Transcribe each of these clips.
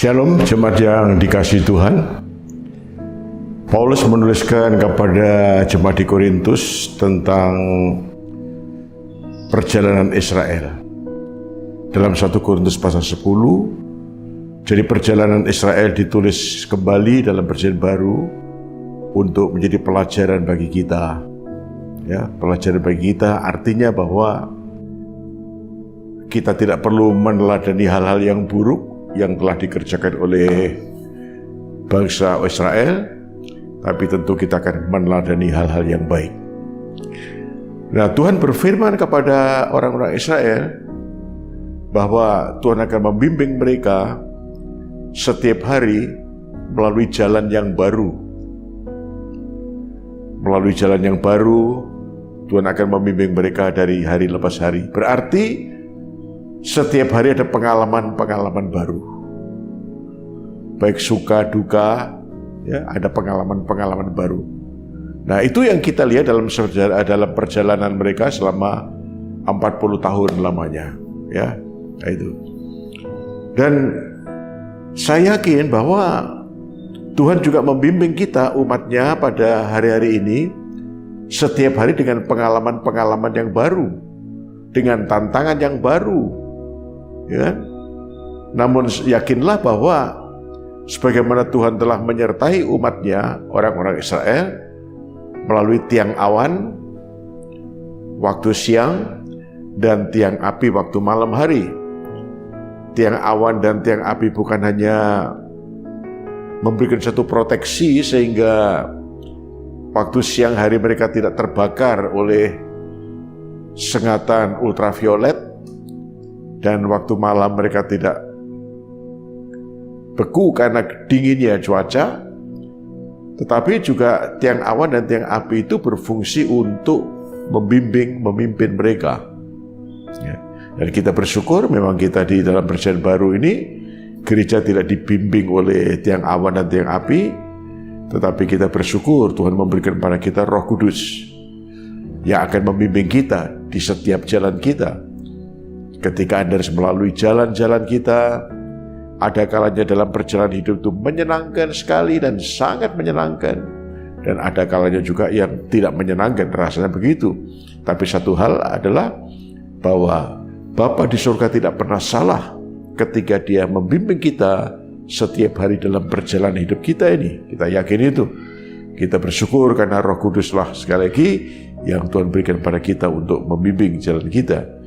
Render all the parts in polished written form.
Shalom jemaat yang dikasihi Tuhan. Paulus menuliskan kepada jemaat di Korintus tentang perjalanan Israel. Dalam 1 Korintus pasal 10, jadi perjalanan Israel ditulis kembali dalam perjanjian baru untuk menjadi pelajaran bagi kita. Ya, pelajaran bagi kita artinya bahwa kita tidak perlu meneladani hal-hal yang buruk yang telah dikerjakan oleh bangsa Israel, tapi tentu kita akan meneladani hal-hal yang baik. Nah, Tuhan berfirman kepada orang-orang Israel bahwa Tuhan akan membimbing mereka setiap hari melalui jalan yang baru. Melalui jalan yang baru, Tuhan akan membimbing mereka dari hari lepas hari. Berarti setiap hari ada pengalaman-pengalaman baru. Baik suka, duka, ya, ada pengalaman-pengalaman baru. Nah, itu yang kita lihat dalam perjalanan mereka selama 40 tahun lamanya. Ya, itu. Dan saya yakin bahwa Tuhan juga membimbing kita, umatnya, pada hari-hari ini setiap hari dengan pengalaman-pengalaman yang baru, dengan tantangan yang baru. Ya. Namun yakinlah bahwa sebagaimana Tuhan telah menyertai umatnya, orang-orang Israel, melalui tiang awan waktu siang dan tiang api waktu malam hari. Tiang awan dan tiang api bukan hanya memberikan satu proteksi sehingga waktu siang hari mereka tidak terbakar oleh sengatan ultraviolet, dan waktu malam mereka tidak beku karena dinginnya cuaca, tetapi juga tiang awan dan tiang api itu berfungsi untuk memimpin mereka. Ya. Dan kita bersyukur memang kita di dalam perjanjian baru ini, gereja tidak dibimbing oleh tiang awan dan tiang api, tetapi kita bersyukur Tuhan memberikan kepada kita Roh Kudus yang akan membimbing kita di setiap jalan kita. Ketika Anda harus melalui jalan-jalan kita, ada kalanya dalam perjalanan hidup itu menyenangkan sekali dan sangat menyenangkan. Dan ada kalanya juga yang tidak menyenangkan, rasanya begitu. Tapi satu hal adalah bahwa Bapa di surga tidak pernah salah ketika Dia membimbing kita setiap hari dalam perjalanan hidup kita ini. Kita yakin itu. Kita bersyukur karena Roh Kuduslah sekali lagi yang Tuhan berikan pada kita untuk membimbing jalan kita.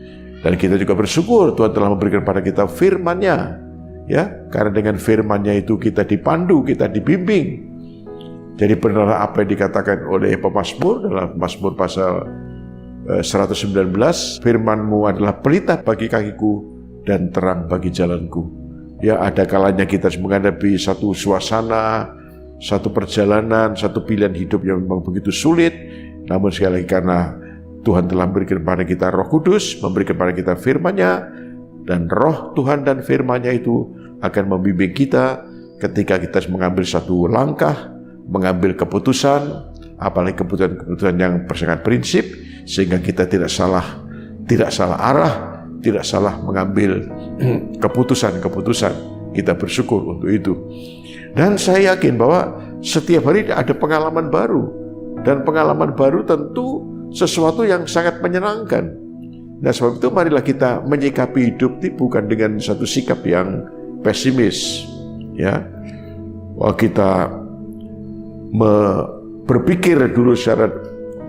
Dan kita juga bersyukur Tuhan telah memberikan pada kita firman-Nya. Ya, karena dengan firman-Nya itu kita dipandu, kita dibimbing. Jadi benarlah apa yang dikatakan oleh pemazmur dalam Mazmur pasal 119, firman-Mu adalah pelita bagi kakiku dan terang bagi jalanku. Ya, ada kalanya kita menghadapi satu suasana, satu perjalanan, satu pilihan hidup yang memang begitu sulit. Namun sekali lagi karena Tuhan telah memberikan kepada kita Roh Kudus, memberikan kepada kita firman-Nya, dan Roh Tuhan dan firman-Nya itu akan membimbing kita ketika kita mengambil satu langkah, mengambil keputusan, apalagi keputusan yang bersifat prinsip, sehingga kita tidak salah arah, tidak salah mengambil keputusan. Kita bersyukur untuk itu. Dan saya yakin bahwa setiap hari ada pengalaman baru, dan pengalaman baru tentu sesuatu yang sangat menyenangkan. Nah, sebab itu marilah kita menyikapi hidup ini bukan dengan satu sikap yang pesimis, ya. Wah, kita berpikir dulu secara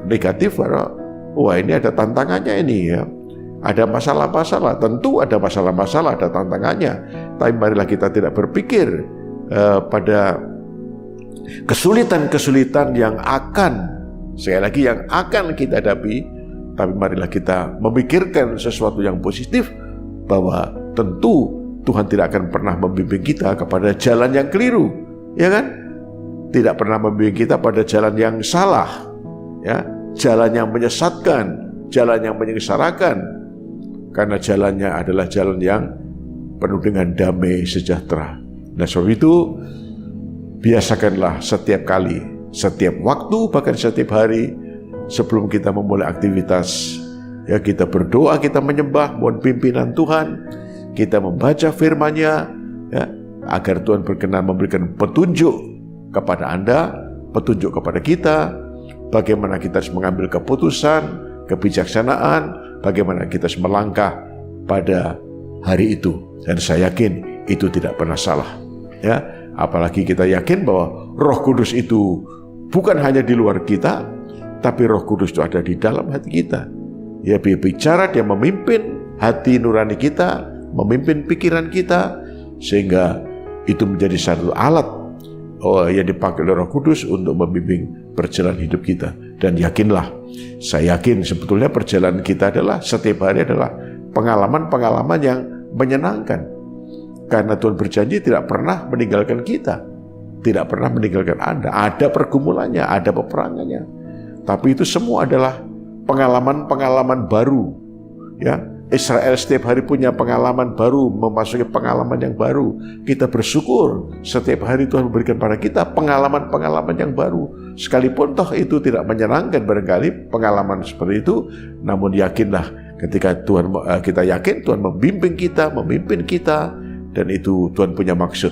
negatif bahwa wah, ini ada tantangannya ini, ya. Ada masalah-masalah, tentu ada masalah-masalah, ada tantangannya. Tapi marilah kita tidak berpikir pada kesulitan-kesulitan yang akan, sekali lagi, yang akan kita hadapi, tapi marilah kita memikirkan sesuatu yang positif, bahwa tentu Tuhan tidak akan pernah membimbing kita kepada jalan yang keliru, ya kan? Tidak pernah membimbing kita pada jalan yang salah, ya, jalan yang menyesatkan, jalan yang menyengsarakan, karena jalannya adalah jalan yang penuh dengan damai sejahtera. Nah, sebab itu biasakanlah setiap kali, setiap waktu, bahkan setiap hari sebelum kita memulai aktivitas, ya, kita berdoa, kita menyembah, mohon pimpinan Tuhan, kita membaca firman-Nya, ya, agar Tuhan berkenan memberikan petunjuk kepada Anda, petunjuk kepada kita, bagaimana kita harus mengambil keputusan, kebijaksanaan, bagaimana kita harus melangkah pada hari itu. Dan saya yakin itu tidak pernah salah. Ya, apalagi kita yakin bahwa Roh Kudus itu bukan hanya di luar kita, tapi Roh Kudus itu ada di dalam hati kita. Dia berbicara, dia memimpin hati nurani kita, memimpin pikiran kita, sehingga itu menjadi satu alat yang dipakai oleh Roh Kudus untuk membimbing perjalanan hidup kita. Dan yakinlah, saya yakin sebetulnya perjalanan kita adalah setiap hari adalah pengalaman-pengalaman yang menyenangkan. Karena Tuhan berjanji tidak pernah meninggalkan kita, tidak pernah meninggalkan Anda. Ada pergumulannya, ada peperangannya, tapi itu semua adalah pengalaman-pengalaman baru. Ya, Israel setiap hari punya pengalaman baru, memasuki pengalaman yang baru. Kita bersyukur setiap hari Tuhan memberikan pada kita pengalaman-pengalaman yang baru. Sekalipun toh itu tidak menyenangkan barangkali pengalaman seperti itu, namun yakinlah ketika Tuhan, kita yakin Tuhan membimbing kita, memimpin kita, dan itu Tuhan punya maksud.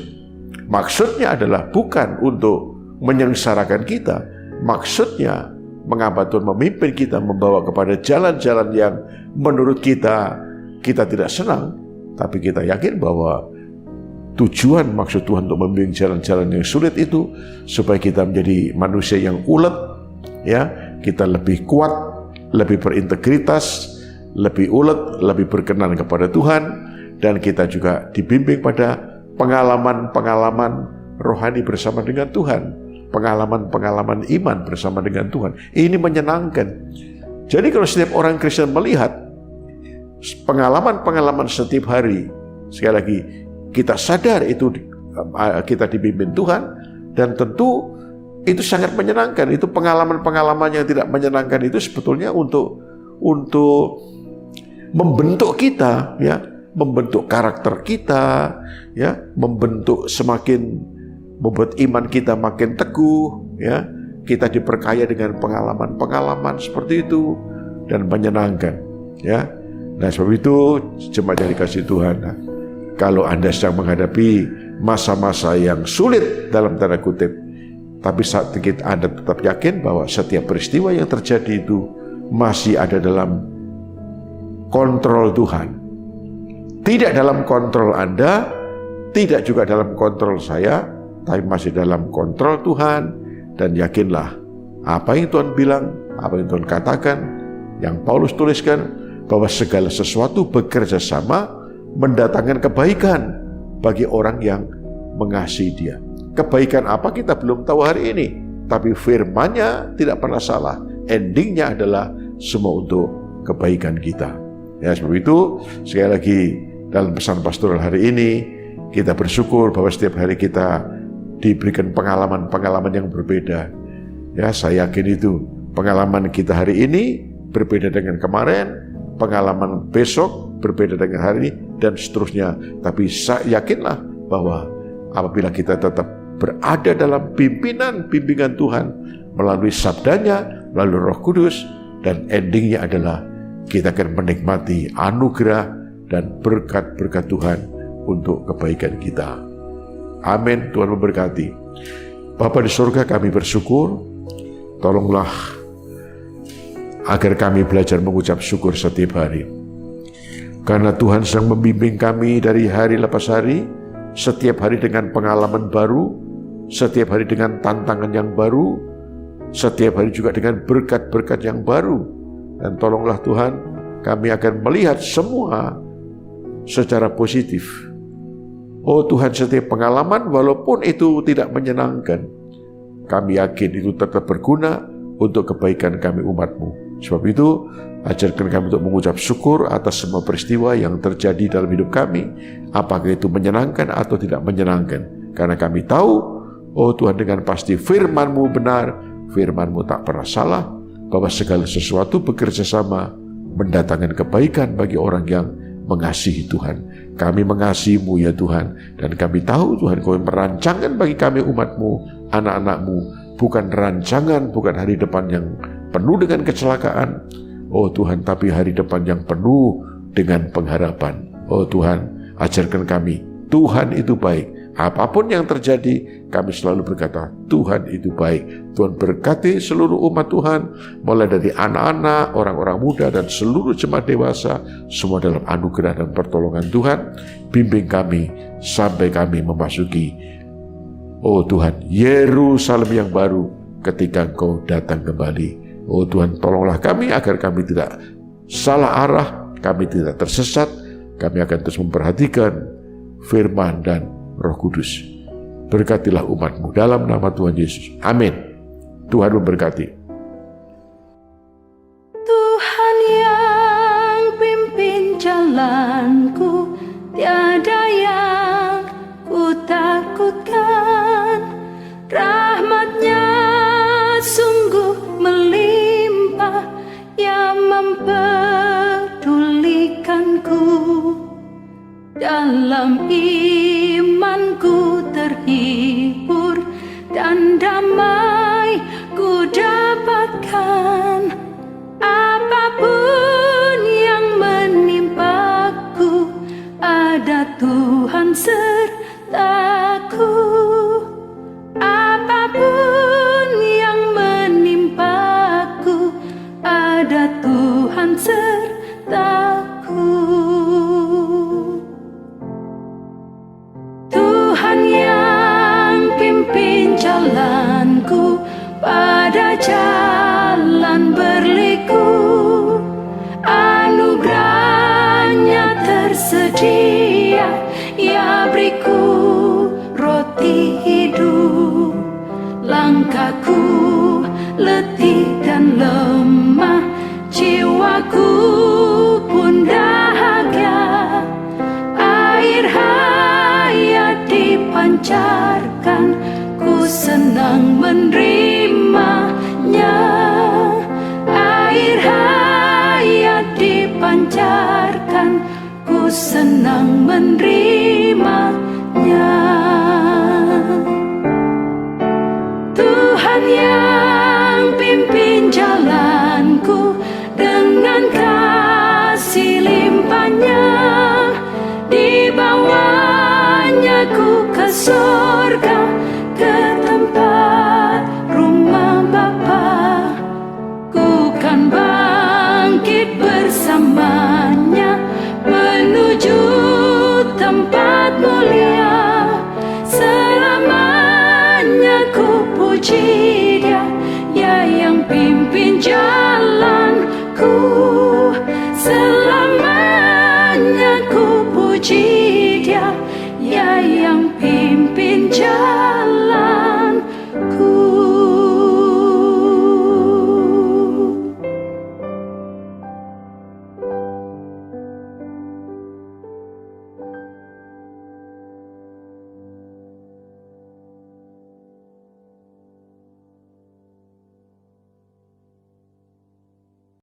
Maksudnya adalah bukan untuk menyengsarakan kita. Maksudnya mengapa Tuhan memimpin kita, membawa kepada jalan-jalan yang menurut kita tidak senang, tapi kita yakin bahwa tujuan maksud Tuhan untuk membimbing jalan-jalan yang sulit itu supaya kita menjadi manusia yang ulet, ya, kita lebih kuat, lebih berintegritas, lebih ulet, lebih berkenan kepada Tuhan, dan kita juga dibimbing pada pengalaman-pengalaman rohani bersama dengan Tuhan, pengalaman-pengalaman iman bersama dengan Tuhan. Ini menyenangkan. Jadi kalau setiap orang Kristen melihat pengalaman-pengalaman setiap hari, sekali lagi kita sadar itu kita dibimbing Tuhan, dan tentu itu sangat menyenangkan. Itu pengalaman-pengalaman yang tidak menyenangkan itu sebetulnya untuk membentuk kita, ya, membentuk karakter kita, ya, membuat iman kita makin teguh, ya. Kita diperkaya dengan pengalaman-pengalaman seperti itu dan menyenangkan, ya. Nah, sebab itu jemaat yang dikasihi Tuhan, nah, kalau Anda sedang menghadapi masa-masa yang sulit dalam tanda kutip, tapi saat itu Anda tetap yakin bahwa setiap peristiwa yang terjadi itu masih ada dalam kontrol Tuhan. Tidak dalam kontrol Anda, tidak juga dalam kontrol saya, tapi masih dalam kontrol Tuhan. Dan yakinlah, apa yang Tuhan bilang, apa yang Tuhan katakan, yang Paulus tuliskan, bahwa segala sesuatu bekerja sama mendatangkan kebaikan bagi orang yang mengasihi Dia. Kebaikan apa kita belum tahu hari ini, tapi firman-Nya tidak pernah salah. Endingnya adalah semua untuk kebaikan kita. Ya, sebab itu sekali lagi dalam pesan pastoral hari ini kita bersyukur bahwa setiap hari kita diberikan pengalaman-pengalaman yang berbeda. Ya, saya yakin itu pengalaman kita hari ini berbeda dengan kemarin, pengalaman besok berbeda dengan hari ini, dan seterusnya. Tapi saya yakinlah bahwa apabila kita tetap berada dalam bimbingan Tuhan melalui sabdanya, melalui Roh Kudus, dan endingnya adalah kita akan menikmati anugerah dan berkat-berkat Tuhan untuk kebaikan kita. Amin. Tuhan memberkati. Bapa di surga, kami bersyukur. Tolonglah agar kami belajar mengucap syukur setiap hari. Karena Tuhan sedang membimbing kami dari hari lepas hari, setiap hari dengan pengalaman baru, setiap hari dengan tantangan yang baru, setiap hari juga dengan berkat-berkat yang baru. Dan tolonglah Tuhan, kami akan melihat semua secara positif. Oh Tuhan, setiap pengalaman walaupun itu tidak menyenangkan, kami yakin itu tetap berguna untuk kebaikan kami umat-Mu. Sebab itu, ajarkan kami untuk mengucap syukur atas semua peristiwa yang terjadi dalam hidup kami, apakah itu menyenangkan atau tidak menyenangkan. Karena kami tahu, oh Tuhan, dengan pasti firman-Mu benar, firman-Mu tak pernah salah, bahwa segala sesuatu bekerja sama mendatangkan kebaikan bagi orang yang mengasihi Tuhan. Kami mengasihi-Mu ya Tuhan, dan kami tahu Tuhan, Kau merancangkan bagi kami umat-Mu, anak-anak-Mu, bukan rancangan, bukan hari depan yang penuh dengan kecelakaan, oh Tuhan, tapi hari depan yang penuh dengan pengharapan. Oh Tuhan, ajarkan kami, Tuhan itu baik, Apapun yang terjadi, kami selalu berkata, Tuhan itu baik. Tuhan berkati seluruh umat Tuhan, mulai dari anak-anak, orang-orang muda, dan seluruh jemaat dewasa, semua dalam anugerah dan pertolongan Tuhan. Bimbing kami sampai kami memasuki, oh Tuhan, Yerusalem yang baru ketika Engkau datang kembali. Oh Tuhan, tolonglah kami agar kami tidak salah arah, kami tidak tersesat, kami akan terus memperhatikan firman dan Roh Kudus. Berkatilah umat-Mu dalam nama Tuhan Yesus. Amin. Tuhan memberkati. Tuhan yang pimpin jalanku, tiada yang ku takutkan. Rahmat-Nya sungguh melimpah, yang mempedulikanku. Dalam imanku terhibur, dan damai ku dapatkan. Apapun yang menimpaku, ada Tuhan sertaku. Apapun yang menimpaku, ada Tuhan sertaku. Tuhan yang pimpin jalanku, pada jalan berliku. Anugerah-Nya tersedia, Ia beriku roti hidup. Langkahku letih dan lemah, jiwaku pun dahaga. Air hayat dipancarkan, ku senang menerimanya. Air hayat dipancarkan, ku senang menerimanya. Tuhan yang pimpin jalanku, dengan kasih limpah-Nya, dibawanya ku ke surga, ke tempat rumah Bapa. Ku kan bangkit bersamanya, menuju tempat mulia. Selamanya ku puji Dia, Ya yang pimpin jalanku. Selamanya ku puji Dia, Ya yang pimpin jalanku.